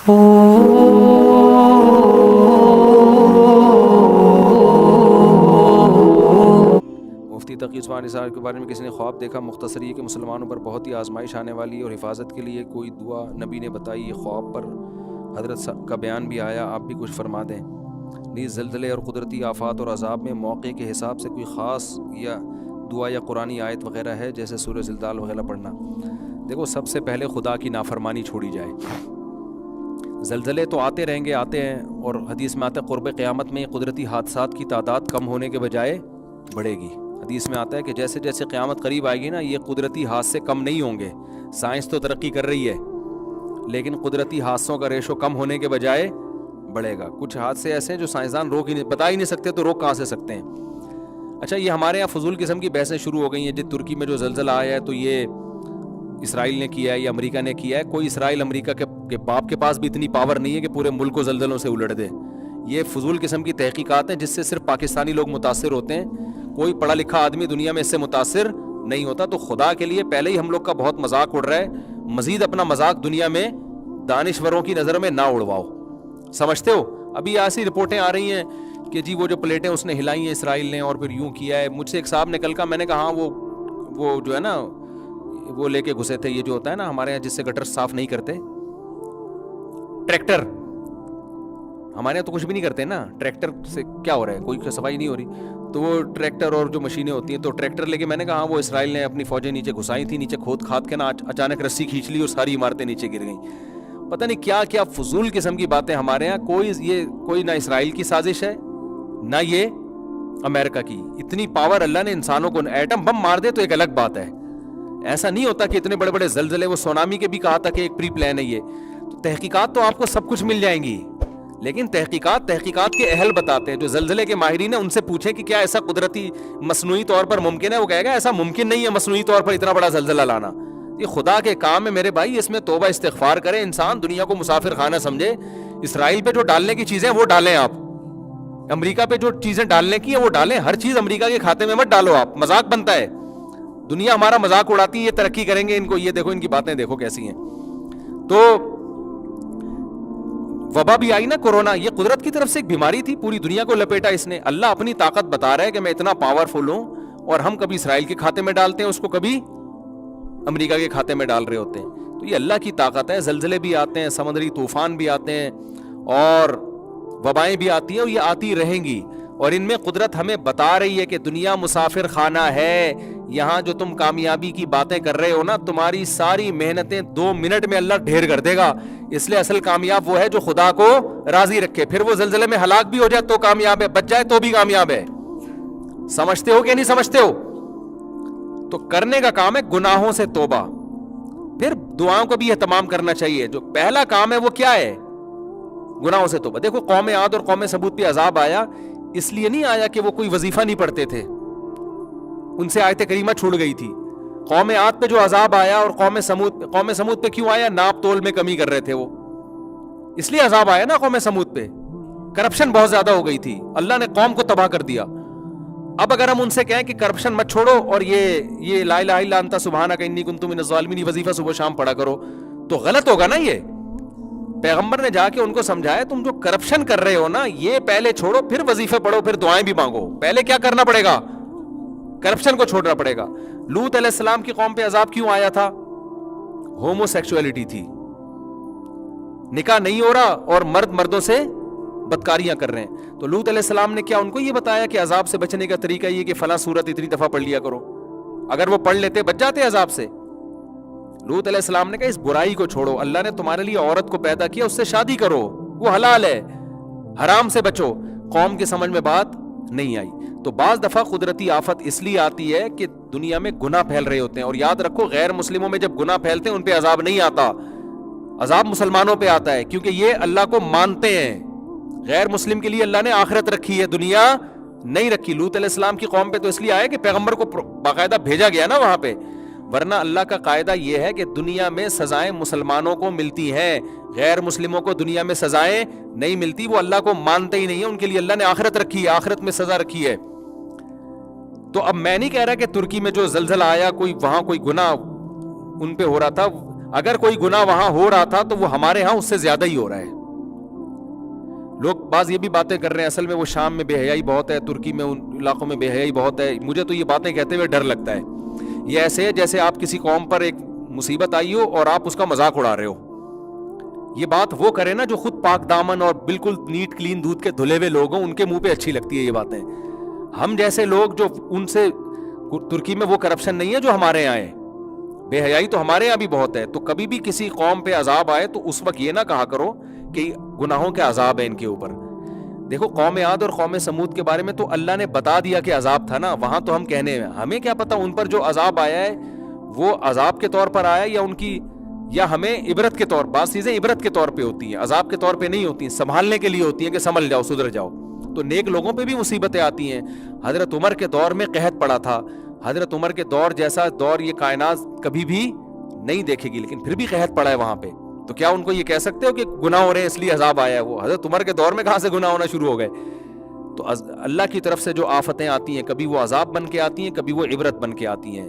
مفتی تقی عثمانی صاحب کے بارے میں کسی نے خواب دیکھا، مختصر یہ کہ مسلمانوں پر بہت ہی آزمائش آنے والی ہے اور حفاظت کے لیے کوئی دعا نبی نے بتائی. یہ خواب پر حضرت کا بیان بھی آیا، آپ بھی کچھ فرما دیں. نیز زلزلے اور قدرتی آفات اور عذاب میں موقع کے حساب سے کوئی خاص یا دعا یا قرآنی آیت وغیرہ ہے، جیسے سورہ زلزال وغیرہ پڑھنا؟ دیکھو، سب سے پہلے خدا کی نافرمانی چھوڑی جائے. زلزلے تو آتے رہیں گے، آتے ہیں، اور حدیث میں آتا ہے قرب قیامت میں قدرتی حادثات کی تعداد کم ہونے کے بجائے بڑھے گی. حدیث میں آتا ہے کہ جیسے جیسے قیامت قریب آئے گی نا، یہ قدرتی حادثے کم نہیں ہوں گے. سائنس تو ترقی کر رہی ہے، لیکن قدرتی حادثوں کا ریشو کم ہونے کے بجائے بڑھے گا. کچھ حادثے ایسے ہیں جو سائنسدان بتا ہی نہیں سکتے، تو روک کہاں سے سکتے ہیں؟ اچھا، یہ ہمارے یہاں فضول قسم کی بحثیں شروع ہو گئی ہیں. جی ترکی میں جو زلزلہ آیا ہے تو یہ اسرائیل نے کیا ہے یا امریکہ نے کیا ہے. کوئی اسرائیل امریکہ کے باپ کے پاس بھی اتنی پاور نہیں ہے کہ پورے ملک کو زلزلوں سے الٹ دے. یہ فضول قسم کی تحقیقات ہیں جس سے صرف پاکستانی لوگ متاثر ہوتے ہیں. کوئی پڑھا لکھا آدمی دنیا میں اس سے متاثر نہیں ہوتا. تو خدا کے لیے پہلے ہی ہم لوگ کا بہت مذاق اڑ رہا ہے، مزید اپنا مذاق دنیا میں دانشوروں کی نظر میں نہ اڑواؤ. سمجھتے ہو؟ ابھی ایسی رپورٹیں آ رہی ہیں کہ جی وہ جو پلیٹیں اس نے ہلائی ہیں اسرائیل نے اور پھر یوں کیا ہے. مجھ سے ایک صاحب نے کل کا، میں نے کہا ہاں وہ جو ہے نا وہ لے کے گھسے تھے، یہ جو ہوتا ہے نا ہمارے یہاں جس سے گٹر صاف نہیں کرتے، ٹریکٹر. ہمارے یہاں تو کچھ بھی نہیں کرتے نا، ٹریکٹر سے کیا ہو رہا ہے؟ کوئی صفائی نہیں ہو رہی. تو وہ ٹریکٹر اور جو مشینیں ہوتی ہیں، تو ٹریکٹر لے کے میں نے کہا وہ اسرائیل نے اپنی فوجیں نیچے گھسائی تھی، نیچے کھود کھاد کے نا اچانک رسی کھینچ لی اور ساری عمارتیں نیچے گر گئیں. پتہ نہیں کیا کیا فضول قسم کی باتیں ہمارے یہاں. کوئی نہ اسرائیل کی سازش ہے نہ یہ امریکہ کی. اتنی پاور اللہ نے انسانوں کو، ایٹم بم مار دے تو ایک الگ بات ہے. ایسا نہیں ہوتا کہ اتنے بڑے بڑے زلزلے، وہ سونامی کے بھی کہا تھا کہ ایک پری پلان ہے یہ. تو تحقیقات تو آپ کو سب کچھ مل جائیں گی، لیکن تحقیقات کے اہل بتاتے ہیں. جو زلزلے کے ماہرین ہیں ان سے پوچھیں کہ کیا ایسا قدرتی مصنوعی طور پر ممکن ہے؟ وہ کہے گا ایسا ممکن نہیں ہے مصنوعی طور پر اتنا بڑا زلزلہ لانا. یہ خدا کے کام ہے میرے بھائی، اس میں توبہ استغفار کرے انسان، دنیا کو مسافر خانہ سمجھے. اسرائیل پہ جو ڈالنے کی چیزیں وہ ڈالیں آپ، امریکہ پہ جو چیزیں ڈالنے کی ہیں وہ ڈالیں. ہر چیز امریکہ کے کھاتے میں مت ڈالو آپ، مذاق بنتا ہے. دنیا ہمارا مذاق اڑاتی ہے، یہ ترقی کریں گے، ان کو یہ دیکھو، ان کی باتیں دیکھو کیسی ہیں. تو وبا بھی آئی نا، کورونا، یہ قدرت کی طرف سے ایک بیماری تھی، پوری دنیا کو لپیٹا اس نے. اللہ اپنی طاقت بتا رہا ہے کہ میں اتنا پاورفل ہوں، اور ہم کبھی اسرائیل کے کھاتے میں ڈالتے ہیں اس کو، کبھی امریکہ کے کھاتے میں ڈال رہے ہوتے ہیں. تو یہ اللہ کی طاقت ہے. زلزلے بھی آتے ہیں، سمندری طوفان بھی آتے ہیں، اور وبائیں بھی آتی ہیں، اور یہ آتی رہیں گی. اور ان میں قدرت ہمیں بتا رہی ہے کہ دنیا مسافر خانہ ہے. یہاں جو تم کامیابی کی باتیں کر رہے ہو نا، تمہاری ساری محنتیں 2 منٹ میں اللہ ڈھیر کر دے گا. اس لیے اصل کامیاب وہ ہے جو خدا کو راضی رکھے. پھر وہ زلزلے میں ہلاک بھی ہو جائے تو کامیاب ہے، بچ جائے تو بھی کامیاب ہے. سمجھتے ہو کہ نہیں سمجھتے ہو؟ تو کرنے کا کام ہے گناہوں سے توبہ، پھر دعاؤں کو بھی اہتمام کرنا چاہیے. جو پہلا کام ہے وہ کیا ہے؟ گناہوں سے توبہ. دیکھو قوم عاد اور قوم ثمود پہ عذاب آیا، اس لیے نہیں آیا کہ وہ کوئی وظیفہ نہیں پڑھتے تھے، ان سے آیت کریمہ چھوڑ گئی تھی. قوم عاد پہ جو عذاب آیا اور قوم ثمود پہ کیوں آیا؟ ناپ تول میں کمی کر رہے تھے وہ، اس لیے عذاب آیا نا قوم ثمود پہ. کرپشن بہت زیادہ ہو گئی تھی، اللہ نے قوم کو تباہ کر دیا. اب اگر ہم ان سے کہیں کہ کرپشن مت چھوڑو اور یہ لا الہ الا انت سبحانک انی کنت من الظالمین وظیفہ صبح شام پڑھا کرو، تو غلط ہوگا نا. یہ پیغمبر نے جا کے ان کو سمجھایا تم جو کرپشن کر رہے ہو نا یہ پہلے چھوڑو، پھر وظیفے پڑھو، پھر دعائیں بھی مانگو. پہلے کیا کرنا پڑے گا؟ کرپشن کو چھوڑنا پڑے گا. لوط علیہ السلام کی قوم پہ عذاب کیوں آیا تھا؟ ہومو سیکسولیٹی تھی، نکاح نہیں ہو رہا اور مرد مردوں سے بدکاریاں کر رہے ہیں. تو لوط علیہ السلام نے کیا ان کو یہ بتایا کہ عذاب سے بچنے کا طریقہ یہ کہ فلاں سورت اتنی دفعہ پڑھ لیا کرو؟ اگر وہ پڑھ لیتے بچ جاتے عذاب سے. لوط علیہ السلام نے کہا اس برائی کو چھوڑو، اللہ نے تمہارے لیے عورت کو پیدا کیا، اس سے شادی کرو، وہ حلال ہے، حرام سے بچو. قوم کے سمجھ میں بات نہیں آئی. تو بعض دفعہ قدرتی آفت اس لیے آتی ہے کہ دنیا میں گناہ پھیل رہے ہوتے ہیں. اور یاد رکھو غیر مسلموں میں جب گناہ پھیلتے ہیں ان پہ عذاب نہیں آتا، عذاب مسلمانوں پہ آتا ہے، کیونکہ یہ اللہ کو مانتے ہیں. غیر مسلم کے لیے اللہ نے آخرت رکھی ہے، دنیا نہیں رکھی. لوط علیہ السلام کی قوم پہ تو اس لیے آیا کہ پیغمبر کو باقاعدہ بھیجا گیا نا وہاں پہ، ورنہ اللہ کا قاعدہ یہ ہے کہ دنیا میں سزائیں مسلمانوں کو ملتی ہیں، غیر مسلموں کو دنیا میں سزائیں نہیں ملتی. وہ اللہ کو مانتے ہی نہیں ہیں، ان کے لیے اللہ نے آخرت رکھی ہے، آخرت میں سزا رکھی ہے. تو اب میں نہیں کہہ رہا کہ ترکی میں جو زلزلہ آیا کوئی وہاں کوئی گناہ ان پہ ہو رہا تھا، اگر کوئی گناہ وہاں ہو رہا تھا تو وہ ہمارے ہاں اس سے زیادہ ہی ہو رہا ہے. لوگ بعض یہ بھی باتیں کر رہے ہیں اصل میں وہ شام میں بے حیائی بہت ہے, ترکی میں ان علاقوں میں بے حیائی بہت ہے. مجھے تو یہ باتیں کہتے ہوئے ڈر لگتا ہے. یہ ایسے ہے جیسے آپ کسی قوم پر ایک مصیبت آئی ہو اور آپ اس کا مذاق اڑا رہے ہو. یہ بات وہ کرے نا جو خود پاک دامن اور بالکل نیٹ کلین دودھ کے دھلے ہوئے لوگ ہوں, ان کے منہ پہ اچھی لگتی ہے یہ باتیں. ہم جیسے لوگ جو ان سے, ترکی میں وہ کرپشن نہیں ہے جو ہمارے یہاں ہے, بے حیائی تو ہمارے یہاں بھی بہت ہے. تو کبھی بھی کسی قوم پہ عذاب آئے تو اس وقت یہ نہ کہا کرو کہ گناہوں کے عذاب ہے ان کے اوپر. دیکھو قوم عاد اور قوم سمود کے بارے میں تو اللہ نے بتا دیا کہ عذاب تھا نا, وہاں تو ہم کہنے میں ہمیں کیا پتا ان پر جو عذاب آیا ہے وہ عذاب کے طور پر آیا یا ان کی, یا ہمیں عبرت کے طور, بعض چیزیں عبرت کے طور پہ ہوتی ہیں, عذاب کے طور پہ نہیں ہوتی ہیں, سنبھالنے کے لیے ہوتی ہیں کہ سنبھل جاؤ, سدھر جاؤ. تو نیک لوگوں پہ بھی مصیبتیں آتی ہیں. حضرت عمر کے دور میں قحط پڑا تھا. حضرت عمر کے دور جیسا دور یہ کائنات کبھی بھی نہیں دیکھے گی, لیکن پھر بھی قحط پڑا ہے وہاں پہ. تو کیا ان کو یہ کہہ سکتے ہو کہ گناہ ہو رہے ہیں اس لیے عذاب آیا ہے؟ وہ حضرت عمر کے دور میں کہاں سے گناہ ہونا شروع ہو گئے؟ تو اللہ کی طرف سے جو آفتیں آتی ہیں کبھی وہ عذاب بن کے آتی ہیں, کبھی وہ عبرت بن کے آتی ہیں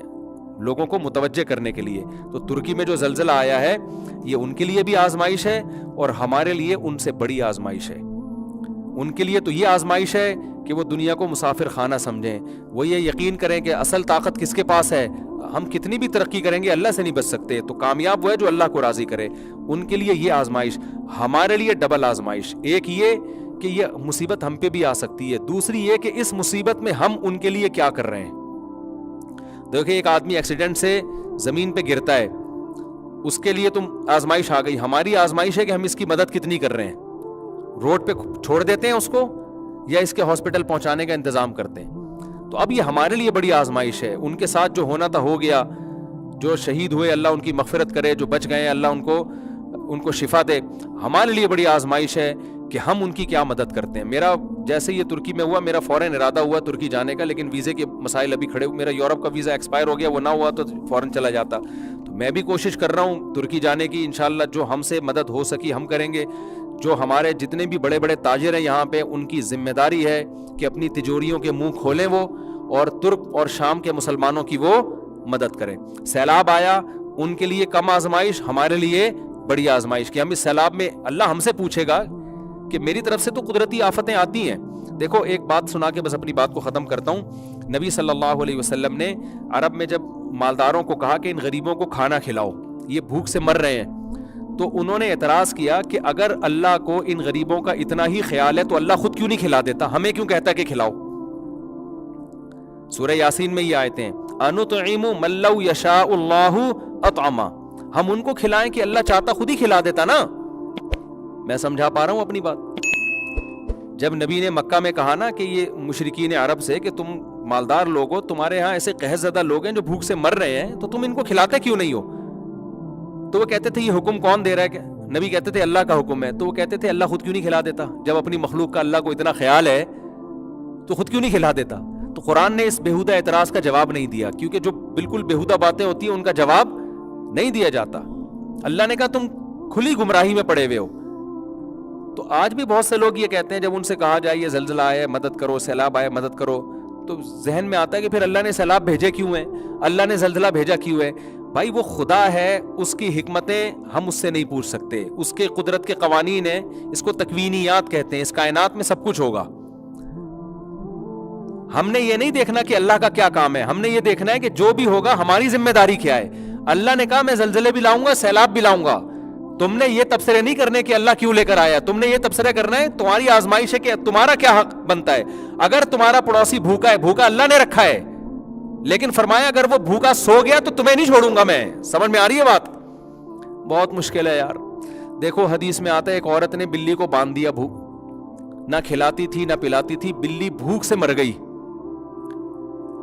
لوگوں کو متوجہ کرنے کے لیے. تو ترکی میں جو زلزلہ آیا ہے یہ ان کے لیے بھی آزمائش ہے اور ہمارے لیے ان سے بڑی آزمائش ہے. ان کے لیے تو یہ آزمائش ہے کہ وہ دنیا کو مسافر خانہ سمجھیں, وہ یہ یقین کریں کہ اصل طاقت کس کے پاس ہے. ہم کتنی بھی ترقی کریں گے اللہ سے نہیں بچ سکتے. تو کامیاب وہ ہے جو اللہ کو راضی کرے. ان کے لیے یہ آزمائش, ہمارے لیے ڈبل آزمائش. ایک یہ کہ یہ مصیبت ہم پہ بھی آ سکتی ہے, دوسری یہ کہ اس مصیبت میں ہم ان کے لیے کیا کر رہے ہیں. دیکھیں ایک آدمی ایکسیڈنٹ سے زمین پہ گرتا ہے, اس کے لیے تم آزمائش آ گئی. ہماری آزمائش ہے کہ ہم اس کی مدد کتنی کر رہے ہیں. روڈ پہ چھوڑ دیتے ہیں اس کو یا اس کے ہاسپٹل پہنچانے کا انتظام کرتے ہیں. تو اب یہ ہمارے لیے بڑی آزمائش ہے. ان کے ساتھ جو ہونا تھا ہو گیا, جو شہید ہوئے اللہ ان کی مغفرت کرے, جو بچ گئے اللہ ان کو شفا دے. ہمارے لیے بڑی آزمائش ہے کہ ہم ان کی کیا مدد کرتے ہیں. میرا جیسے یہ ترکی میں ہوا, میرا فوراً ارادہ ہوا ترکی جانے کا, لیکن ویزے کے مسائل ابھی کھڑے ہوئے. میرا یورپ کا ویزا ایکسپائر ہو گیا, وہ نہ ہوا تو فوراً چلا جاتا. تو میں بھی کوشش کر رہا ہوں ترکی جانے کی. انشاءاللہ جو ہم سے مدد ہو سکی ہم کریں گے. جو ہمارے جتنے بھی بڑے بڑے تاجر ہیں یہاں پہ, ان کی ذمہ داری ہے کہ اپنی تجوریوں کے منہ کھولیں وہ, اور ترک اور شام کے مسلمانوں کی وہ مدد کریں. سیلاب آیا, ان کے لیے کم آزمائش, ہمارے لیے بڑی آزمائش کہ ہم اس سیلاب میں اللہ ہم سے پوچھے گا کہ میری طرف سے تو قدرتی آفتیں آتی ہیں. دیکھو ایک بات سنا کے بس اپنی بات کو ختم کرتا ہوں. نبی صلی اللہ علیہ وسلم نے عرب میں جب مالداروں کو کہا کہ ان غریبوں کو کھانا کھلاؤ, یہ بھوک سے مر رہے ہیں, تو انہوں نے اعتراض کیا کہ اگر اللہ کو ان غریبوں کا اتنا ہی خیال ہے تو اللہ خود کیوں نہیں کھلا دیتا, ہمیں کیوں کہتا کہ کھلاؤ. سورہ یاسین میں یہ آیتیں ہیں, انطعم من لو یشاء اللہ اطعما, ہم ان کو کھلائیں کہ اللہ چاہتا خود ہی کھلا دیتا نا. میں سمجھا پا رہا ہوں اپنی بات. جب نبی نے مکہ میں کہا نا کہ یہ مشرکین عرب سے کہ تم مالدار لوگ ہو, تمہارے ہاں ایسے قحط زدہ لوگ ہیں جو بھوک سے مر رہے ہیں, تو تم ان کو کھلاتے کیوں نہیں ہو؟ تو وہ کہتے تھے یہ حکم کون دے رہا ہے؟ کہ نبی کہتے تھے اللہ کا حکم ہے. تو وہ کہتے تھے اللہ خود کیوں نہیں کھلا دیتا؟ جب اپنی مخلوق کا اللہ کو اتنا خیال ہے تو خود کیوں نہیں کھلا دیتا؟ تو قرآن نے اس بےہودہ اعتراض کا جواب نہیں دیا, کیونکہ جو بالکل بےہودہ باتیں ہوتی ہیں ان کا جواب نہیں دیا جاتا. اللہ نے کہا تم کھلی گمراہی میں پڑے ہوئے ہو. تو آج بھی بہت سے لوگ یہ کہتے ہیں جب ان سے کہا جائے یہ زلزلہ آیا ہے مدد کرو, سیلاب آیا مدد کرو, تو ذہن میں آتا ہے کہ پھر اللہ نے سیلاب بھیجے کیوں ہیں, اللہ نے زلزلہ بھیجا کیوں ہے؟ بھائی وہ خدا ہے, اس کی حکمتیں ہم اس سے نہیں پوچھ سکتے, اس کے قدرت کے قوانین ہیں, اس کو تکوینیات کہتے ہیں. اس کائنات میں سب کچھ ہوگا. ہم نے یہ نہیں دیکھنا کہ اللہ کا کیا کام ہے, ہم نے یہ دیکھنا ہے کہ جو بھی ہوگا ہماری ذمہ داری کیا ہے. اللہ نے کہا میں زلزلے بھی لاؤں گا, سیلاب بھی لاؤں گا. تم نے یہ تبصرے نہیں کرنے کہ اللہ کیوں لے کر آیا, تم نے یہ تبصرہ کرنا ہے تمہاری آزمائش ہے کہ تمہارا کیا حق بنتا ہے. اگر تمہارا پڑوسی بھوکا ہے, بھوکا اللہ نے رکھا ہے, لیکن فرمایا اگر وہ بھوکا سو گیا تو تمہیں نہیں چھوڑوں گا میں. سمجھ میں آ رہی ہے بات؟ بہت مشکل ہے یار. دیکھو حدیث میں آتا ہے ایک عورت نے بلی کو باندھ دیا, نہ کھلاتی تھی نہ پلاتی تھی, بلی بھوک سے مر گئی.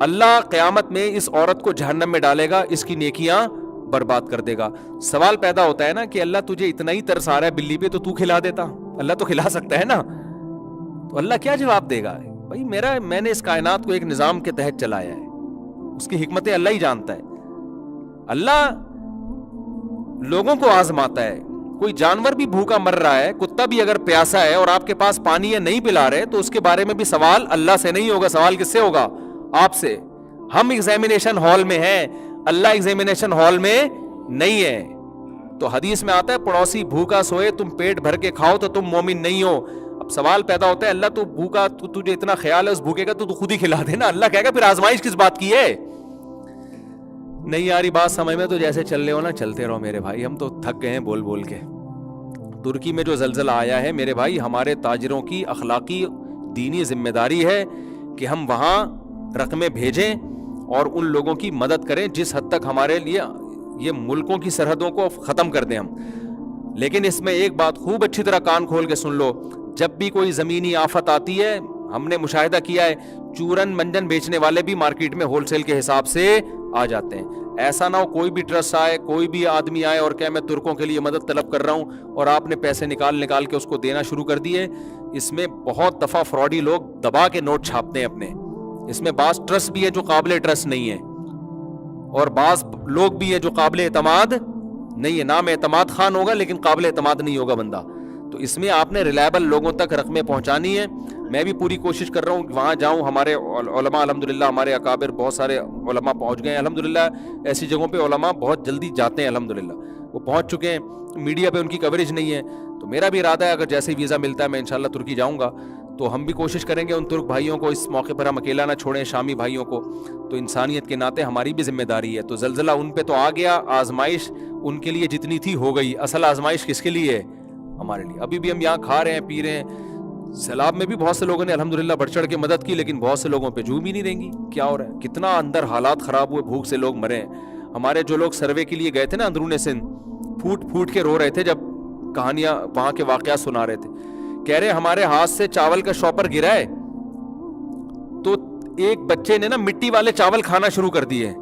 اللہ قیامت میں اس عورت کو جہنم میں ڈالے گا, اس کی نیکیاں برباد کر دے گا. سوال پیدا ہوتا ہے نا کہ اللہ تجھے اتنا ہی ترس آ رہا ہے بلی پہ, تو کھلا دیتا. اللہ تو کھلا سکتا ہے نا. تو اللہ کیا جواب دے گا؟ بھائی میں نے اس کائنات کو ایک نظام کے تحت چلایا ہے, اس کی حکمتیں اللہ ہی جانتا ہے. اللہ لوگوں کو آزماتا ہے. کوئی جانور بھی بھوکا مر رہا ہے, کتا بھی اگر پیاسا ہے اور آپ کے پاس پانی ہے نہیں پلا رہے, تو اس کے بارے میں بھی سوال اللہ سے نہیں ہوگا, سوال کس سے ہوگا؟ آپ سے. ہم ایگزامینیشن ہال میں ہیں, اللہ ایگزامینیشن ہال میں نہیں ہے. تو حدیث میں آتا ہے پڑوسی بھوکا سوئے تم پیٹ بھر کے کھاؤ تو تم مومن نہیں ہو. اب سوال پیدا ہوتا ہے اللہ تو بھوکا, تجھے اتنا خیال ہے اس بھوکے کا تو خود ہی کھلا دے نا. اللہ کہے گا پھر آزمائش کس بات کی ہے؟ نہیں آ رہی بات سمجھ میں تو جیسے چل رہے ہو نا چلتے رہو میرے بھائی, ہم تو تھک گئے ہیں بول بول کے. ترکی میں جو زلزلہ آیا ہے میرے بھائی, ہمارے تاجروں کی اخلاقی دینی ذمہ داری ہے کہ ہم وہاں رقمیں بھیجیں اور ان لوگوں کی مدد کریں جس حد تک ہمارے لیے یہ ملکوں کی سرحدوں کو ختم کر دیں ہم. لیکن اس میں ایک بات خوب اچھی طرح کان کھول کے سن لو, جب بھی کوئی زمینی آفت آتی ہے ہم نے مشاہدہ کیا ہے چورن منجن بیچنے والے بھی مارکیٹ میں ہول سیل کے حساب سے آ جاتے ہیں. ایسا نہ ہو کوئی بھی ٹرسٹ آئے, کوئی بھی آدمی آئے اور کہ میں ترکوں کے لیے مدد طلب کر رہا ہوں اور آپ نے پیسے نکال کے اس کو دینا شروع کر دیے. اس میں بہت دفعہ فراڈی لوگ دبا کے نوٹ چھاپتے ہیں اپنے. اس میں بعض ٹرسٹ بھی ہے جو قابل ٹرسٹ نہیں ہے اور بعض لوگ بھی ہے جو قابل اعتماد نہیں ہے. نام اعتماد خان ہوگا لیکن قابل اعتماد نہیں ہوگا بندہ. تو اس میں آپ نے ریلائبل لوگوں تک رقمیں پہنچانی ہے. میں بھی پوری کوشش کر رہا ہوں کہ وہاں جاؤں. ہمارے علماء الحمدللہ, ہمارے اکابر بہت سارے علماء پہنچ گئے ہیں الحمدللہ. ایسی جگہوں پہ علماء بہت جلدی جاتے ہیں الحمدللہ, وہ پہنچ چکے ہیں. میڈیا پہ ان کی کوریج نہیں ہے. تو میرا بھی ارادہ ہے اگر جیسے ہی ویزا ملتا ہے میں انشاءاللہ ترکی جاؤں گا تو ہم بھی کوشش کریں گے ان ترک بھائیوں کو اس موقع پر ہم اکیلا نہ چھوڑیں, شامی بھائیوں کو. تو انسانیت کے ناطے ہماری بھی ذمہ داری ہے. تو زلزلہ ان پہ تو آ گیا, آزمائش ان کے لیے جتنی تھی ہو گئی. اصل آزمائش کس کے لیے ہے؟ ہمارے لیے. ابھی بھی ہم یہاں کھا رہے ہیں پی رہے ہیں. سیلاب میں بھی بہت سے لوگوں نے الحمدللہ بڑھ چڑھ کے مدد کی لیکن بہت سے لوگوں پہ جوں بھی نہیں دیں گی. کیا ہو رہا ہے, کتنا اندر حالات خراب ہوئے, بھوک سے لوگ مرے ہیں. ہمارے جو لوگ سروے کے لیے گئے تھے نا اندرون سندھ, پھوٹ پھوٹ کے رو رہے تھے جب کہانیاں وہاں کے واقعات سنا رہے تھے. کہہ رہے ہمارے ہاتھ سے چاول کا شاپر گرا ہے تو ایک بچے نے نا مٹی والے چاول کھانا شروع کر دیے.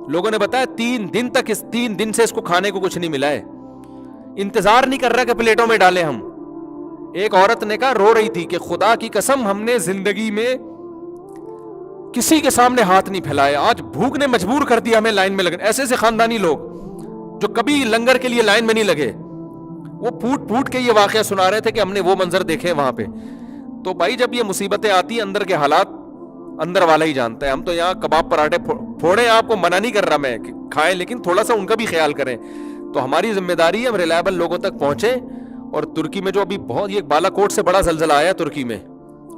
لوگوں نے بتایا 3 دن سے اس کو کھانے کو کچھ نہیں ملا ہے. انتظار نہیں کر رہا کہ پلیٹوں میں ڈالیں ہم. ایک عورت نے کہا, رو رہی تھی کہ خدا کی قسم ہم نے زندگی میں کسی کے سامنے ہاتھ نہیں پھیلائے, آج بھوک نے مجبور کر دیا ہمیں لائن میں لگنے. ایسے ایسے خاندانی لوگ جو کبھی لنگر کے لیے لائن میں نہیں لگے, وہ پھوٹ پھوٹ کے یہ واقعہ سنا رہے تھے کہ ہم نے وہ منظر دیکھے وہاں پہ. تو بھائی جب یہ مصیبتیں آتی ہیں اندر کے حالات اندر والا ہی جانتا ہے. ہم تو یہاں کباب پراٹھے پھوڑے, آپ کو منع نہیں کر رہا میں کہ کھائیں, لیکن تھوڑا سا ان کا بھی خیال کریں. تو ہماری ذمہ داری ہے ہم ریلائبل لوگوں تک پہنچے. اور ترکی میں جو ابھی بہت یہ بالا کوٹ سے بڑا زلزلہ آیا ہے, ترکی میں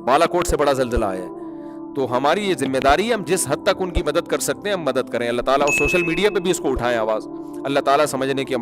بالا کوٹ سے بڑا زلزلہ آیا ہے, تو ہماری یہ ذمہ داری ہے ہم جس حد تک ان کی مدد کر سکتے ہیں ہم مدد کریں. اللہ تعالیٰ, اور سوشل میڈیا پہ بھی اس کو اٹھائیں آواز. اللہ تعالیٰ سمجھنے کی